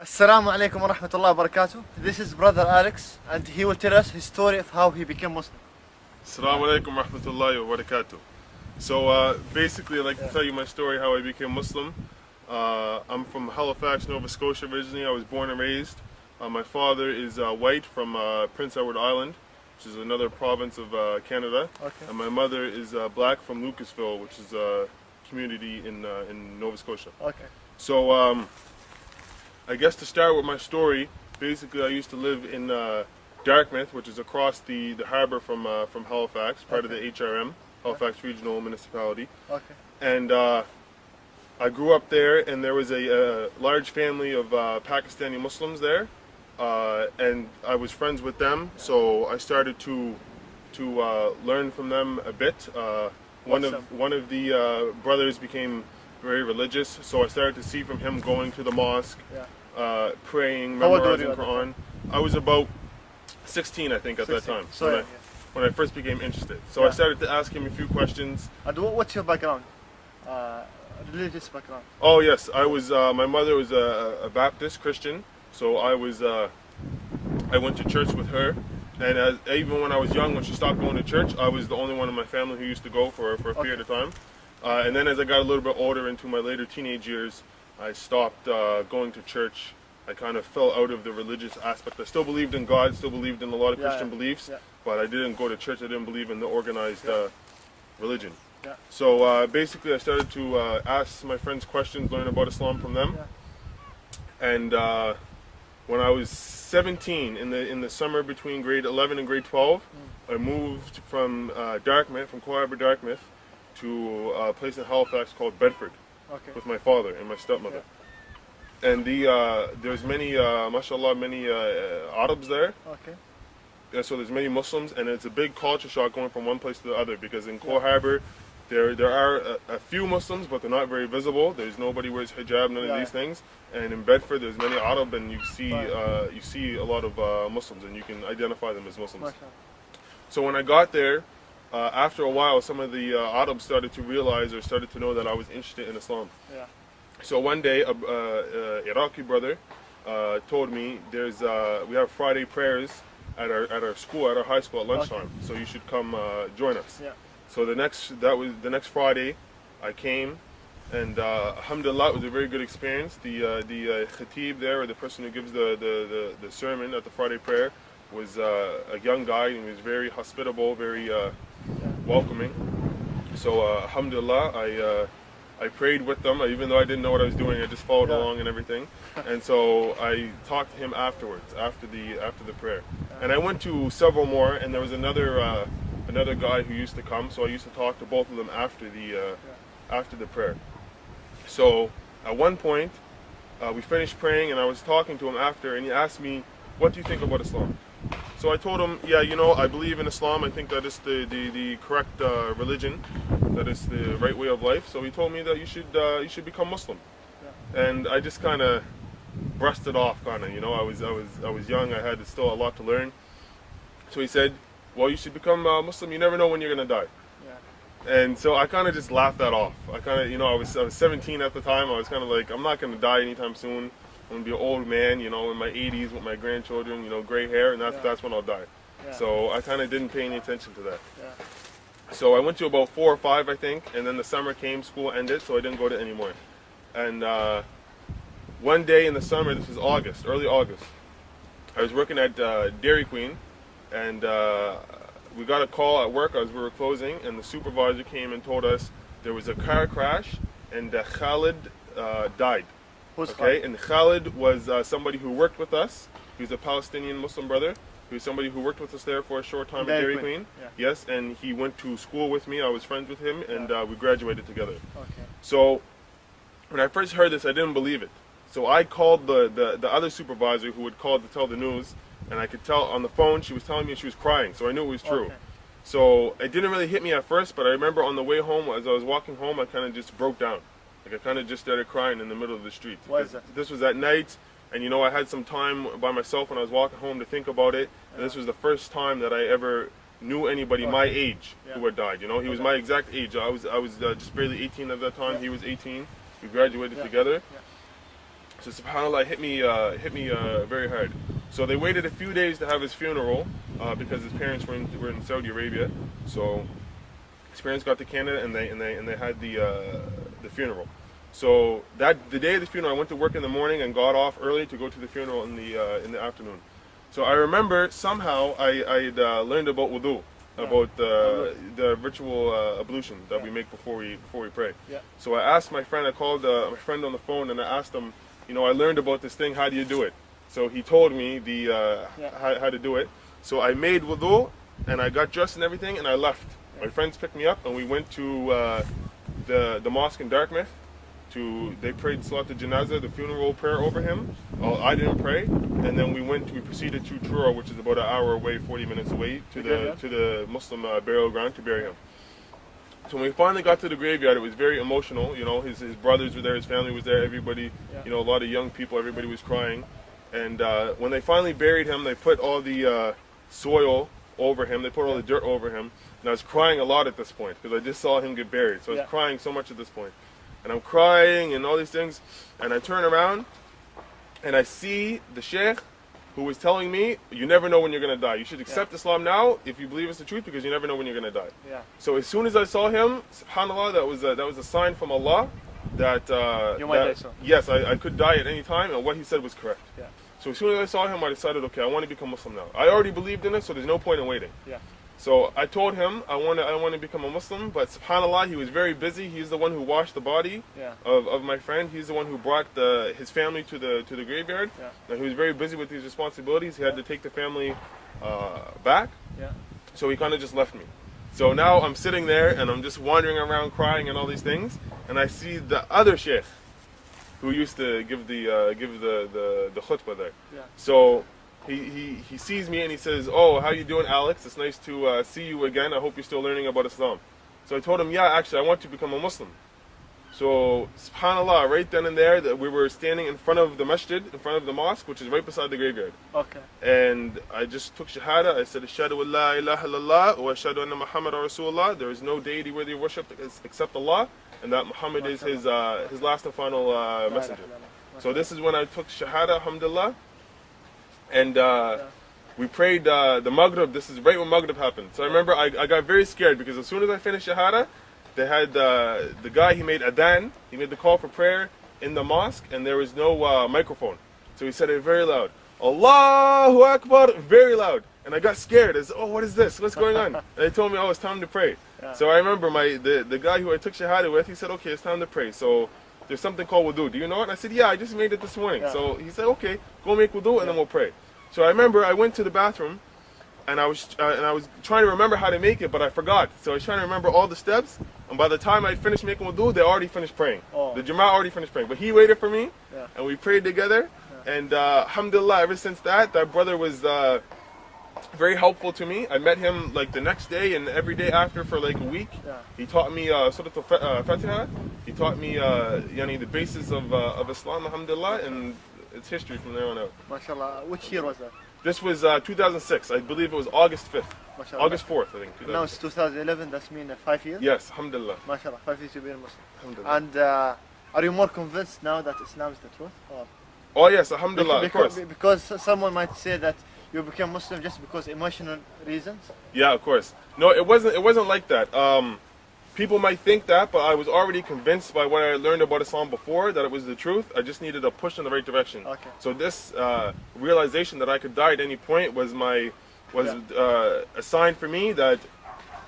Assalamu alaikum wa rahmatullahi wa barakatuh. This is brother Alex and he will tell us his story of how he became Muslim. Assalamu alaikum rahmatullahi wa barakatuh. So basically I'd like to tell you my story how I became Muslim. I'm from Halifax, Nova Scotia originally. I was born and raised. My father is white from Prince Edward Island, which is another province of Canada. Okay. And my mother is black from Lucasville, which is a community in Nova Scotia. Okay. So I guess to start with my story, basically I used to live in Dartmouth, which is across the harbour from Halifax, part of the HRM, Halifax Regional Municipality. Okay. And I grew up there, and there was a large family of Pakistani Muslims there, and I was friends with them, so I started to learn from them a bit. One of the brothers became very religious, so I started to see from him going to the mosque, praying, How old were memorizing you at that Quran. I was about 16, I think, at that 16. time, So, when I first became interested. So I started to ask him a few questions. And what's your background? Religious background? Oh yes, I was. My mother was a Baptist Christian, so I went to church with her. And even when I was young, when she stopped going to church, I was the only one in my family who used to go for a period of time. And then as I got a little bit older, into my later teenage years, I stopped going to church. I kind of fell out of the religious aspect. I still believed in God, still believed in a lot of Christian beliefs, but I didn't go to church. I didn't believe in the organized religion. Yeah. So basically, I started to ask my friends questions, learn about Islam from them. And when I was 17, in the summer between grade 11 and grade 12, I moved from Dartmouth, from Coal Harbour, Dartmouth, to a place in Halifax called Bedford, with my father and my stepmother. And there's many, mashallah, many Arabs there. Okay. So there's many Muslims, and it's a big culture shock going from one place to the other, because in Coal Harbour, there are a few Muslims, but they're not very visible. There's nobody wears hijab, none of these things. And in Bedford, there's many Arab, and you see a lot of Muslims, and you can identify them as Muslims. So when I got there, after a while, some of the Arabs started to realize or started to know that I was interested in Islam. So one day, a Iraqi brother told me, we have Friday prayers at our school, at our high school at lunchtime. So you should come join us. So the next Friday, I came, and alhamdulillah, it was a very good experience. The khatib there, or the person who gives the sermon at the Friday prayer, was a young guy, and he was very hospitable, very welcoming. So alhamdulillah, I prayed with them, even though I didn't know what I was doing. I just followed along and everything. And so I talked to him afterwards, after the prayer. And I went to several more, and there was another guy who used to come. So I used to talk to both of them after the prayer. So at one point, we finished praying, and I was talking to him after, and he asked me, "What do you think about Islam?" So I told him, I believe in Islam. I think that is the correct religion. That is the right way of life. So he told me that you should become Muslim. And I just kind of brushed it off, I was young. I had still a lot to learn. So he said, "Well, you should become Muslim. You never know when you're gonna die." And so I kind of just laughed that off. I kind of, I was 17 at the time. I was kind of like, I'm not gonna die anytime soon. I'm gonna be an old man, in my 80s with my grandchildren, gray hair, and that's when I'll die. So I kind of didn't pay any attention to that. So I went to about 4 or 5, I think, and then the summer came, school ended, so I didn't go to any more. And one day in the summer, this was August, early August, I was working at Dairy Queen, and we got a call at work as we were closing, and the supervisor came and told us there was a car crash, and Khalid died. And Khalid was somebody who worked with us. He was a Palestinian Muslim brother. He was somebody who worked with us there for a short time at Dairy Queen. Yes, and he went to school with me. I was friends with him, and we graduated together. So when I first heard this, I didn't believe it. So I called the other supervisor who had called to tell the news, and I could tell on the phone she was telling me she was crying, so I knew it was true. So it didn't really hit me at first, but I remember on the way home, as I was walking home, I kind of just broke down. I kind of just started crying in the middle of the street. Why is that? This was at night, and I had some time by myself when I was walking home to think about it. And this was the first time that I ever knew anybody my age who had died. He was my exact age. I was just barely 18 at that time. He was 18. We graduated together. So subhanAllah, it hit me very hard. So they waited a few days to have his funeral because his parents were in Saudi Arabia. So his parents got to Canada and they had the funeral. So the day of the funeral, I went to work in the morning and got off early to go to the funeral in the afternoon. So I remember somehow I'd learned about wudu, about the ritual ablution that we make before we pray. Yeah. So I asked my friend, I called my friend on the phone and I asked him, you know, I learned about this thing, how do you do it? So he told me how to do it. So I made wudu and I got dressed and everything and I left. My friends picked me up and we went to the mosque in Dartmouth. They prayed Salat al-Janazah, the funeral prayer over him. I didn't pray, and then we proceeded to Truro, which is about an hour away, 40 minutes away, to the Muslim burial ground to bury him. So when we finally got to the graveyard, it was very emotional. You know, his brothers were there, his family was there, everybody. You know, a lot of young people, everybody was crying. And when they finally buried him, they put all the soil over him. They put all the dirt over him. And I was crying a lot at this point because I just saw him get buried. So I was crying so much at this point. And I'm crying and all these things, and I turn around and I see the sheikh who was telling me, you never know when you're going to die. You should accept Islam now if you believe it's the truth because you never know when you're going to die. Yeah. So as soon as I saw him, subhanAllah, that was a sign from Allah that, you might die soon. Yes, I could die at any time, and what he said was correct. Yeah. So as soon as I saw him, I decided, okay, I want to become Muslim now. I already believed in it, so there's no point in waiting. Yeah. So I told him I want to become a Muslim, but subhanAllah, he was very busy. He's the one who washed the body of my friend. He's the one who brought his family to the graveyard. Yeah. And he was very busy with his responsibilities. He had to take the family back. Yeah. So he kind of just left me. So now I'm sitting there and I'm just wandering around crying and all these things, and I see the other sheikh who used to give the khutbah there. Yeah. So he sees me and he says, oh, how you doing, Alex? It's nice to see you again. I hope you're still learning about Islam. So I told him, yeah, actually, I want to become a Muslim. So, subhanAllah, right then and there, that we were standing in front of the masjid, in front of the mosque, which is right beside the graveyard. Okay. And I just took shahada. I said, Ashhadu an la ilaha illallah wa ashhadu anna Muhammadan Rasulullah. There is no deity worthy of worship except Allah, and that Muhammad is his last and final messenger. So this is when I took shahada, alhamdulillah. And we prayed the Maghrib. This is right when Maghrib happened. So I remember I got very scared because as soon as I finished Shahada, they had the guy, he made adhan, he made the call for prayer in the mosque, and there was no microphone. So he said it very loud. Allahu Akbar, very loud. And I got scared. I said, oh, what is this? What's going on? And they told me, oh, it's time to pray. Yeah. So I remember the guy who I took Shahada with, he said, okay, it's time to pray. So there's something called wudu. Do you know it? And I said, yeah, I just made it this morning. Yeah. So he said, okay, go make wudu and then we'll pray. So I remember I went to the bathroom and I was trying to remember how to make it, but I forgot. So I was trying to remember all the steps, and by the time I finished making wudu, they already finished praying. Oh. The Jama'ah already finished praying. But he waited for me, and we prayed together. Yeah. And alhamdulillah, ever since that brother was very helpful to me. I met him like the next day and every day after for like a week. Yeah. He taught me Surah Al-Fatiha. He taught me the basis of Islam, alhamdulillah, and it's history from there on out. MashaAllah. Which year was that? This was 2006. I believe it was August 5th. MashaAllah. August 4th, I think. Now it's 2011. That's mean 5 years? Yes, alhamdulillah. MashaAllah. 5 years to be a Muslim. Alhamdulillah. And are you more convinced now that Islam is the truth? Or? Oh yes, alhamdulillah, of course. Because someone might say that you became Muslim just because emotional reasons? Yeah, of course. No, it wasn't like that. People might think that, but I was already convinced by what I learned about Islam before that it was the truth. I just needed a push in the right direction. Okay. So this realization that I could die at any point was a sign for me that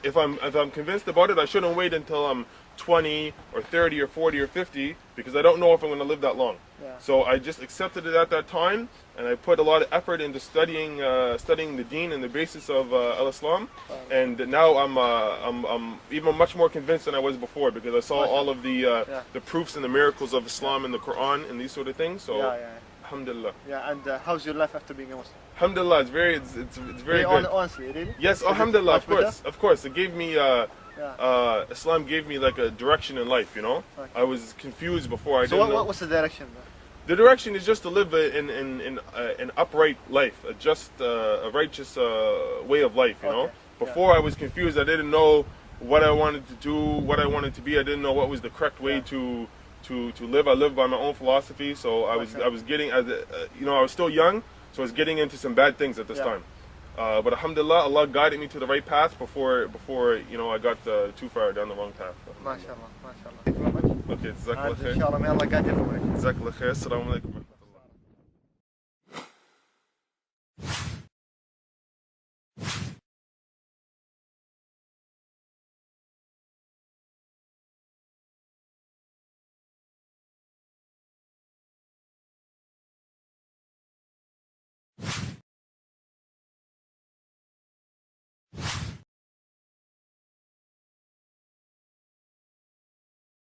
if I'm convinced about it, I shouldn't wait until I'm 20 or 30 or 40 or 50 because I don't know if I'm going to live that long. Yeah. So I just accepted it at that time, and I put a lot of effort into studying the Deen and the basis of Al-Islam, and now I'm even much more convinced than I was before because I saw all of the proofs and the miracles of Islam in the Quran and these sort of things. So, alhamdulillah. Yeah, and how's your life after being a Muslim? Alhamdulillah, it's very good. Honestly, really? Yes, alhamdulillah, of course. It gave me Islam gave me like a direction in life, you know. Okay. I was confused before. I didn't know. What's the direction? The direction is just to live in an upright life, a righteous way of life, you know. Before I was confused. I didn't know what I wanted to do, what I wanted to be. I didn't know what was the correct way to to live. I live by my own philosophy, so I was getting I was still young, so I was getting into some bad things at this time. But alhamdulillah, Allah guided me to the right path before I got too far down the wrong path. MashaAllah, MashaAllah. Thank you very much. Okay, Jazakallah And khair. inshallah may Allah guide you for it. Jazakallah khair. Assalamu alaikum.